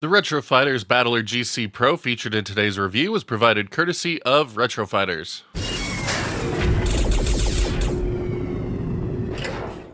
The Retro Fighters BattlerGC Pro featured in today's review was provided courtesy of Retro Fighters.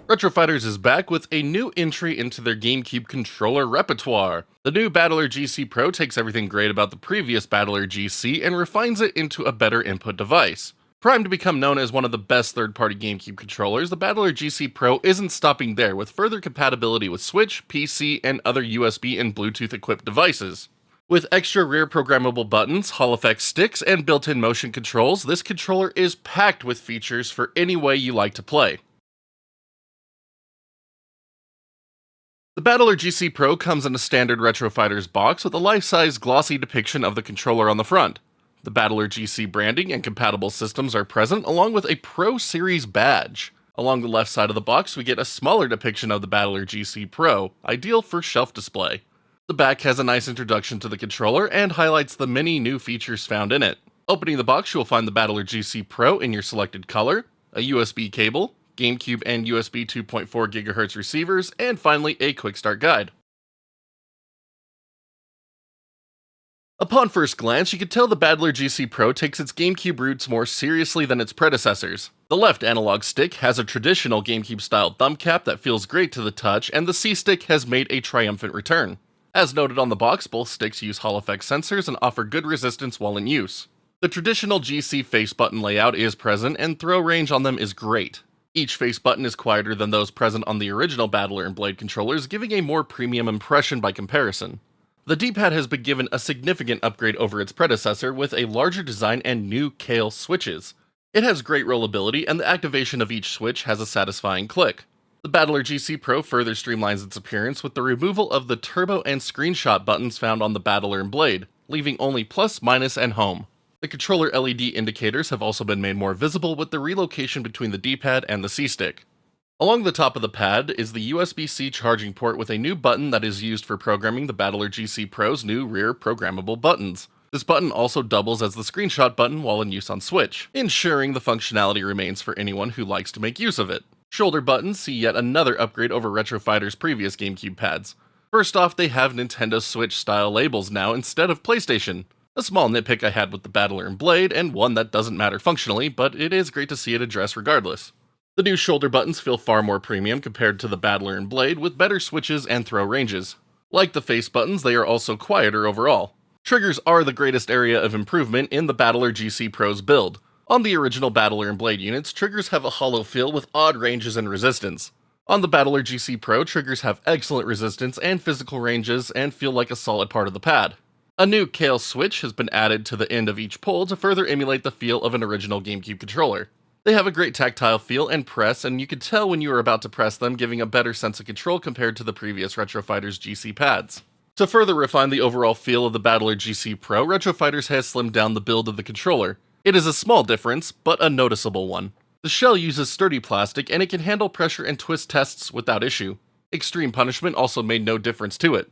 Retro Fighters is back with a new entry into their GameCube controller repertoire. The new BattlerGC Pro takes everything great about the previous BattlerGC and refines it into a better input device. Primed to become known as one of the best third-party GameCube controllers, the BattlerGC Pro isn't stopping there with further compatibility with Switch, PC, and other USB and Bluetooth-equipped devices. With extra rear programmable buttons, Hall effect sticks, and built-in motion controls, this controller is packed with features for any way you like to play. The BattlerGC Pro comes in a standard Retro Fighters box with a life-size glossy depiction of the controller on the front. The BattlerGC branding and compatible systems are present along with a Pro Series badge. Along the left side of the box we get a smaller depiction of the BattlerGC Pro, ideal for shelf display. The back has a nice introduction to the controller and highlights the many new features found in it. Opening the box you will find the BattlerGC Pro in your selected color, a USB cable, GameCube and USB 2.4 GHz receivers, and finally a quick start guide. Upon first glance, you can tell the BattlerGC Pro takes its GameCube roots more seriously than its predecessors. The left analog stick has a traditional GameCube-style thumb cap that feels great to the touch, and the C-stick has made a triumphant return. As noted on the box, both sticks use Hall effect sensors and offer good resistance while in use. The traditional GC face button layout is present, and throw range on them is great. Each face button is quieter than those present on the original Battler and Blade controllers, giving a more premium impression by comparison. The D-pad has been given a significant upgrade over its predecessor with a larger design and new Kale switches. It has great rollability, and the activation of each switch has a satisfying click. The BattlerGC Pro further streamlines its appearance with the removal of the turbo and screenshot buttons found on the Battler and Blade, leaving only plus, minus, and home. The controller LED indicators have also been made more visible with the relocation between the D-pad and the C-stick. Along the top of the pad is the USB-C charging port with a new button that is used for programming the BattlerGC Pro's new rear programmable buttons. This button also doubles as the screenshot button while in use on Switch, ensuring the functionality remains for anyone who likes to make use of it. Shoulder buttons see yet another upgrade over Retro Fighters' previous GameCube pads. First off, they have Nintendo Switch-style labels now instead of PlayStation. A small nitpick I had with the Battler and Blade, and one that doesn't matter functionally, but it is great to see it addressed regardless. The new shoulder buttons feel far more premium compared to the Battler and Blade, with better switches and throw ranges. Like the face buttons, they are also quieter overall. Triggers are the greatest area of improvement in the BattlerGC Pro's build. On the original Battler and Blade units, triggers have a hollow feel with odd ranges and resistance. On the BattlerGC Pro, triggers have excellent resistance and physical ranges and feel like a solid part of the pad. A new Kale switch has been added to the end of each pull to further emulate the feel of an original GameCube controller. They have a great tactile feel and press, and you can tell when you are about to press them, giving a better sense of control compared to the previous Retro Fighters GC pads. To further refine the overall feel of the BattlerGC Pro, Retro Fighters has slimmed down the build of the controller. It is a small difference, but a noticeable one. The shell uses sturdy plastic, and it can handle pressure and twist tests without issue. Extreme punishment also made no difference to it.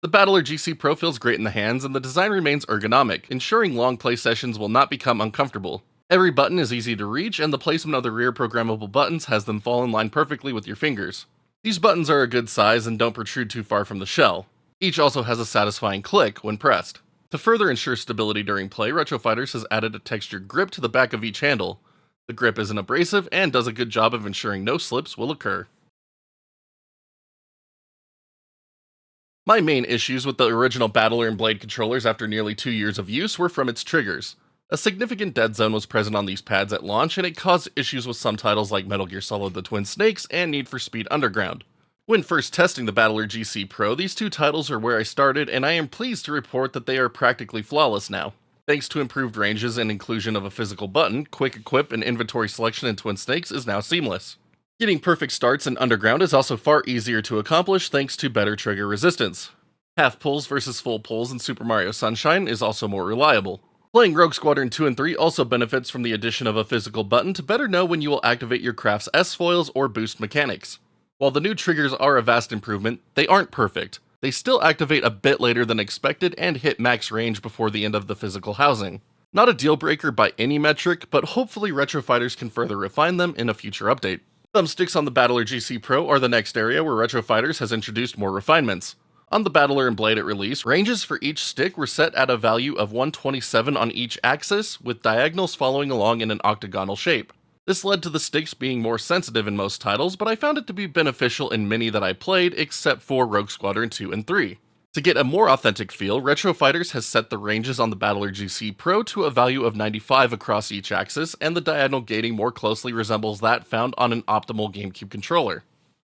The BattlerGC Pro feels great in the hands, and the design remains ergonomic, ensuring long play sessions will not become uncomfortable. Every button is easy to reach, and the placement of the rear programmable buttons has them fall in line perfectly with your fingers. These buttons are a good size and don't protrude too far from the shell. Each also has a satisfying click when pressed. To further ensure stability during play, Retro Fighters has added a textured grip to the back of each handle. The grip isn't abrasive and does a good job of ensuring no slips will occur. My main issues with the original Battler and Blade controllers after nearly 2 years of use were from its triggers. A significant dead zone was present on these pads at launch, and it caused issues with some titles like Metal Gear Solid: The Twin Snakes and Need for Speed Underground. When first testing the BattlerGC Pro, these two titles are where I started, and I am pleased to report that they are practically flawless now. Thanks to improved ranges and inclusion of a physical button, quick equip and inventory selection in Twin Snakes is now seamless. Getting perfect starts in Underground is also far easier to accomplish thanks to better trigger resistance. Half pulls versus full pulls in Super Mario Sunshine is also more reliable. Playing Rogue Squadron 2 and 3 also benefits from the addition of a physical button to better know when you will activate your craft's S-foils or boost mechanics. While the new triggers are a vast improvement, they aren't perfect. They still activate a bit later than expected and hit max range before the end of the physical housing. Not a deal breaker by any metric, but hopefully retrofighters can further refine them in a future update. Thumbsticks on the BattlerGC Pro are the next area where Retrofighters has introduced more refinements. On the Battler and Blade at release, ranges for each stick were set at a value of 127 on each axis, with diagonals following along in an octagonal shape. This led to the sticks being more sensitive in most titles, but I found it to be beneficial in many that I played, except for Rogue Squadron 2 and 3. To get a more authentic feel, Retrofighters has set the ranges on the BattlerGC Pro to a value of 95 across each axis, and the diagonal gating more closely resembles that found on an optimal GameCube controller.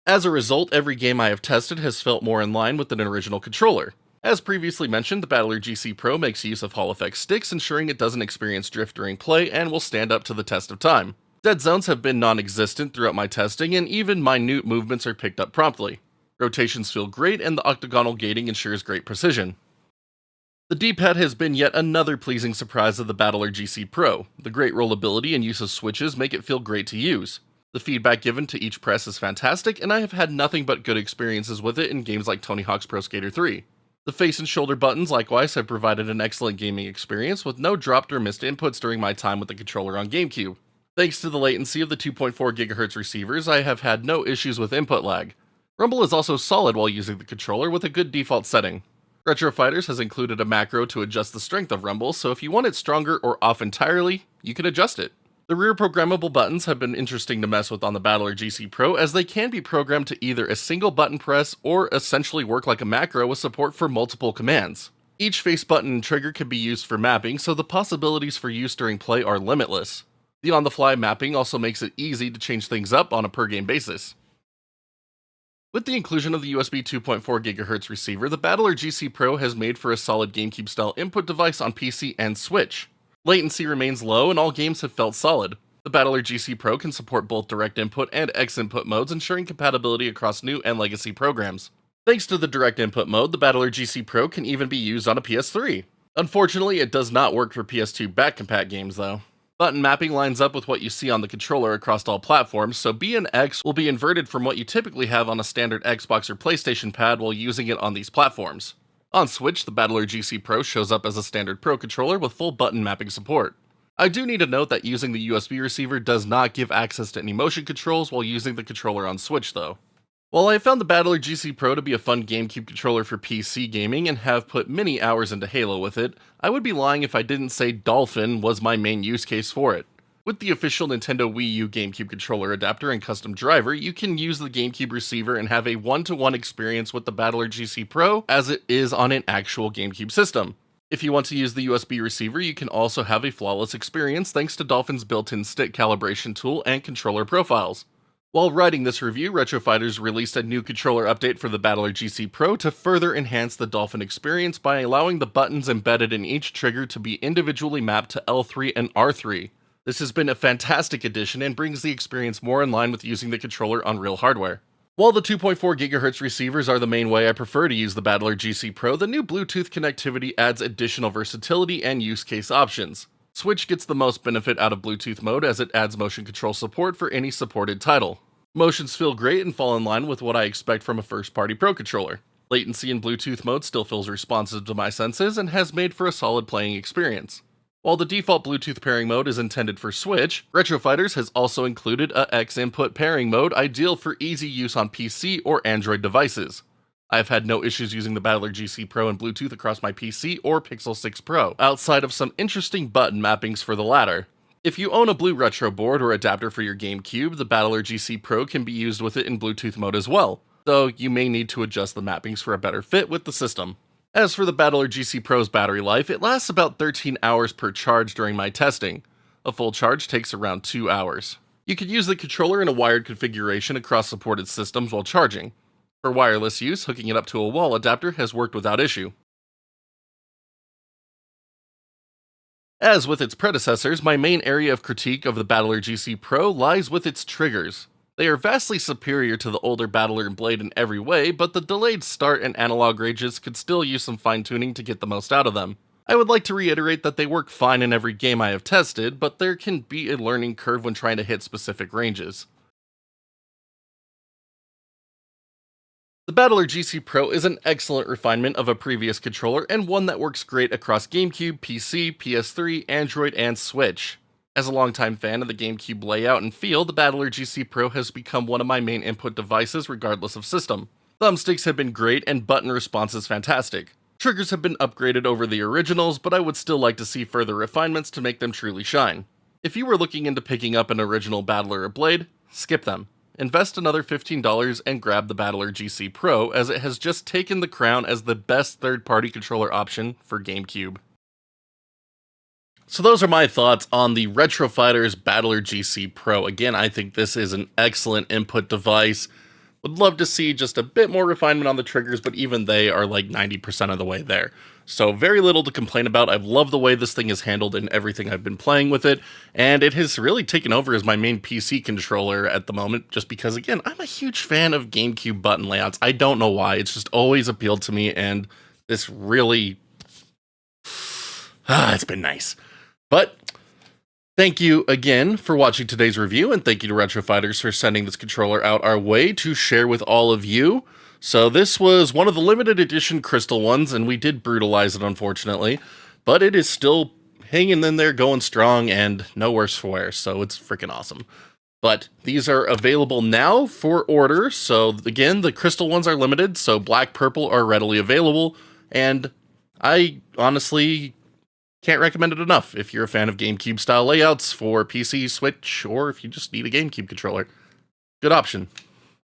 As a result, every game I have tested has felt more in line with an original controller. As previously mentioned, the BattlerGC Pro makes use of Hall Effect sticks, ensuring it doesn't experience drift during play and will stand up to the test of time. Dead zones have been non-existent throughout my testing, and even minute movements are picked up promptly. Rotations feel great, and the octagonal gating ensures great precision. The D-pad has been yet another pleasing surprise of the BattlerGC Pro. The great rollability and use of switches make it feel great to use. The feedback given to each press is fantastic, and I have had nothing but good experiences with it in games like Tony Hawk's Pro Skater 3. The face and shoulder buttons likewise have provided an excellent gaming experience with no dropped or missed inputs during my time with the controller on GameCube. Thanks to the latency of the 2.4 GHz receivers, I have had no issues with input lag. Rumble is also solid while using the controller with a good default setting. Retrofighters has included a macro to adjust the strength of rumble, so if you want it stronger or off entirely, you can adjust it. The rear programmable buttons have been interesting to mess with on the BattlerGC Pro, as they can be programmed to either a single button press or essentially work like a macro with support for multiple commands. Each face button and trigger can be used for mapping, so the possibilities for use during play are limitless. The on-the-fly mapping also makes it easy to change things up on a per-game basis. With the inclusion of the USB 2.4 GHz receiver, the BattlerGC Pro has made for a solid GameCube-style input device on PC and Switch. Latency remains low and all games have felt solid. The BattlerGC Pro can support both direct input and X input modes, ensuring compatibility across new and legacy programs. Thanks to the direct input mode, the BattlerGC Pro can even be used on a PS3. Unfortunately, it does not work for PS2 back-compat games though. Button mapping lines up with what you see on the controller across all platforms, so B and X will be inverted from what you typically have on a standard Xbox or PlayStation pad while using it on these platforms. On Switch, the BattlerGC Pro shows up as a standard Pro controller with full button mapping support. I do need to note that using the USB receiver does not give access to any motion controls while using the controller on Switch though. While I found the BattlerGC Pro to be a fun GameCube controller for PC gaming and have put many hours into Halo with it, I would be lying if I didn't say Dolphin was my main use case for it. With the official Nintendo Wii U GameCube controller adapter and custom driver, you can use the GameCube receiver and have a one-to-one experience with the BattlerGC Pro as it is on an actual GameCube system. If you want to use the USB receiver, you can also have a flawless experience thanks to Dolphin's built-in stick calibration tool and controller profiles. While writing this review, Retrofighters released a new controller update for the BattlerGC Pro to further enhance the Dolphin experience by allowing the buttons embedded in each trigger to be individually mapped to L3 and R3. This has been a fantastic addition and brings the experience more in line with using the controller on real hardware. While the 2.4 GHz receivers are the main way I prefer to use the BattlerGC Pro, the new Bluetooth connectivity adds additional versatility and use case options. Switch gets the most benefit out of Bluetooth mode as it adds motion control support for any supported title. Motions feel great and fall in line with what I expect from a first-party Pro controller. Latency in Bluetooth mode still feels responsive to my senses and has made for a solid playing experience. While the default Bluetooth pairing mode is intended for Switch, Retrofighters has also included a X input pairing mode ideal for easy use on PC or Android devices. I have had no issues using the BattlerGC Pro and Bluetooth across my PC or Pixel 6 Pro, outside of some interesting button mappings for the latter. If you own a Blue Retro board or adapter for your GameCube, the BattlerGC Pro can be used with it in Bluetooth mode as well, though you may need to adjust the mappings for a better fit with the system. As for the BattlerGC Pro's battery life, it lasts about 13 hours per charge during my testing. A full charge takes around 2 hours. You can use the controller in a wired configuration across supported systems while charging. For wireless use, hooking it up to a wall adapter has worked without issue. As with its predecessors, my main area of critique of the BattlerGC Pro lies with its triggers. They are vastly superior to the older Battler and Blade in every way, but the delayed start and analog ranges could still use some fine-tuning to get the most out of them. I would like to reiterate that they work fine in every game I have tested, but there can be a learning curve when trying to hit specific ranges. The BattlerGC Pro is an excellent refinement of a previous controller and one that works great across GameCube, PC, PS3, Android, and Switch. As a longtime fan of the GameCube layout and feel, the BattlerGC Pro has become one of my main input devices regardless of system. Thumbsticks have been great and button response is fantastic. Triggers have been upgraded over the originals, but I would still like to see further refinements to make them truly shine. If you were looking into picking up an original Battler or Blade, skip them. Invest another $15 and grab the BattlerGC Pro, as it has just taken the crown as the best third-party controller option for GameCube. So those are my thoughts on the Retro Fighters BattlerGC Pro. Again, I think this is an excellent input device. Would love to see just a bit more refinement on the triggers, but even they are like 90% of the way there. So very little to complain about. I've loved the way this thing is handled in everything I've been playing with it, and it has really taken over as my main PC controller at the moment, just because, again, I'm a huge fan of GameCube button layouts. I don't know why. It's just always appealed to me, and this really... it's been nice. But thank you again for watching today's review, and thank you to Retro Fighters for sending this controller out our way to share with all of you. So this was one of the limited edition crystal ones, and we did brutalize it, unfortunately, but it is still hanging in there, going strong, and no worse for wear, so it's freaking awesome. But these are available now for order, so again, the crystal ones are limited, so black, purple are readily available, and I honestly can't recommend it enough if you're a fan of GameCube style layouts for PC, Switch, or if you just need a GameCube controller. Good option.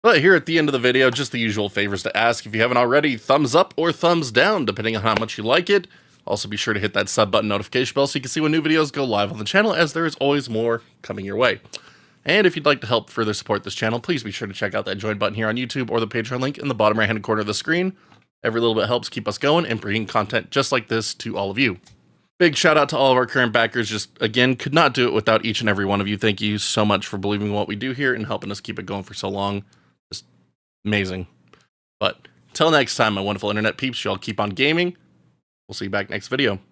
But here at the end of the video, just the usual favors to ask. If you haven't already, thumbs up or thumbs down, depending on how much you like it. Also be sure to hit that sub button notification bell so you can see when new videos go live on the channel, as there is always more coming your way. And if you'd like to help further support this channel, please be sure to check out that join button here on YouTube or the Patreon link in the bottom right hand corner of the screen. Every little bit helps keep us going and bringing content just like this to all of you. Big shout out to all of our current backers. Just, again, could not do it without each and every one of you. Thank you so much for believing in what we do here and helping us keep it going for so long. Just amazing. But until next time, my wonderful internet peeps, y'all keep on gaming. We'll see you back next video.